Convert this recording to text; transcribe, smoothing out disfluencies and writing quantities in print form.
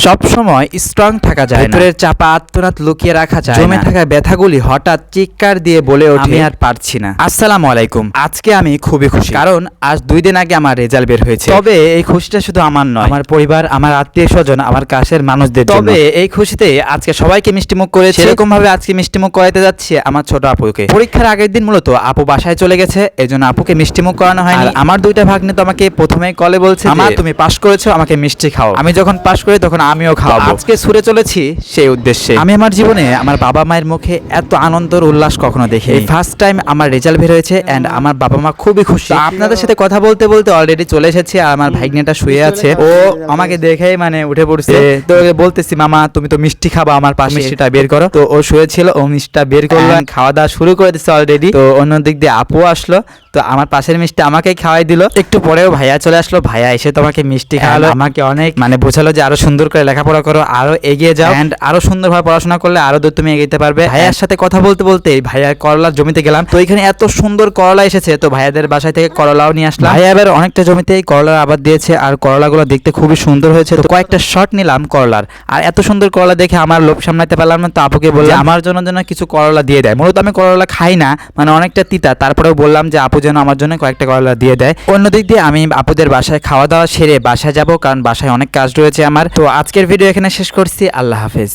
সব সময় স্ট্রং থাকা যায় না, ভেতরের চাপা আত্মনাদ লুকিয়ে রাখা যায় না, জমে থাকা ব্যথাগুলি হঠাৎ চিৎকার দিয়ে বলে ওঠে আমি আর পারছি না। আসসালামু আলাইকুম। আজকে আমি খুবই খুশি, কারণ আজ 2 দিন আগে আমার রেজাল্ট বের হয়েছে। তবে এই খুশিটা শুধু আমার নয়, আমার পরিবার, আমার আত্মীয় স্বজন, আমার কাছের মানুষদের জন্য। তবে এই খুশিতে আজকে সবাইকে মিষ্টিমুখ করেছে, সেরকম ভাবে আজকে মিষ্টিমুখ করাতে যাচ্ছি আমার ছোট আপুকে। পরীক্ষার আগের দিন মূলত আপু বাসায় চলে গেছে, এজন্য আপুকে মিষ্টিমুখ করানো হয়নি। আর আমার 2টা ভাগ্নে তো আমাকে প্রথমেই কলে বলছে, মা তুমি পাস করেছো, আমাকে মিষ্টি খাও। আমি যখন পাস করি তখন আমিও খাওয়াবো। আজকে ছুটে চলেছি সেই উদ্দেশ্যে। আমি আমার জীবনে আমার বাবা মায়ের মুখে এত আনন্দ উল্লাস কখনো দেখি। এই ফার্স্ট টাইম আমার রেজাল্ট বের হয়েছে এন্ড আমার বাবা মা খুবই খুশি। আপনাদের সাথে কথা বলতে বলতে অলরেডি চলে এসেছি, আর আমার ভাগ্নেটা শুয়ে আছে। ও আমাকে দেখেই মানে উঠে পড়ছে। তো বলতেছি, মামা তুমি তো মিষ্টি খাবা, আমার পাশে মিষ্টিটা বের করো। তো ও শুয়েছিল, ও মিষ্টিটা বের করলো, খাওয়া দাওয়া শুরু করে দিচ্ছে অলরেডি। তো অন্য দিক দিয়ে আপু আসলো, তো আমার পাশের মিষ্টি আমাকেই খাওয়াই দিল। একটু পরেও ভাইয়া চলে আসলো, ভাইয়া এসে তোমাকে মিষ্টি খাওয়ালো, আমাকে অনেক মানে বোঝালো যে আরো সুন্দর করে লেখাপড়া করো, আরো এগিয়ে যাও, এন্ড আরো সুন্দরভাবে পড়াশোনা করলে আরো দূর তুমি এগিয়ে পারবে। ভাইয়ার সাথে কথা বলতে বলতে ভাইয়ার করলার জমিতে গেলাম। তো এখানে এত সুন্দর করলা এসেছে, তো ভাইয়াদের বাসায় থেকে করলাও নিয়ে আসলাম। ভাইয়া এবার অনেকটা জমিতেই করলার আবাদ দিয়েছে, আর করলাগুলো দেখতে খুবই সুন্দর হয়েছে। তো কয়েকটা শট নিলাম করলার, আর এত সুন্দর করলা দেখে আমার লোভ সামলাতে পারলাম না। তো আপুকে বললাম আমার জন্য যেন কিছু করলা দিয়ে দেয়। মূলত আমি করলা খাই না, মানে অনেকটা তিতা, তারপরেও বললাম যে আপু যেন আমার জন্য কয়েকটা করলা দিয়ে দেয়। অন্যদিক দিয়ে আমি আপুদের বাসায় খাওয়া দাওয়া সেরে বাসায় যাব, কারণ বাসায় অনেক কাজ রয়েছে আমার। তো আজকের ভিডিও এখানে শেষ করছি। আল্লাহ হাফেজ।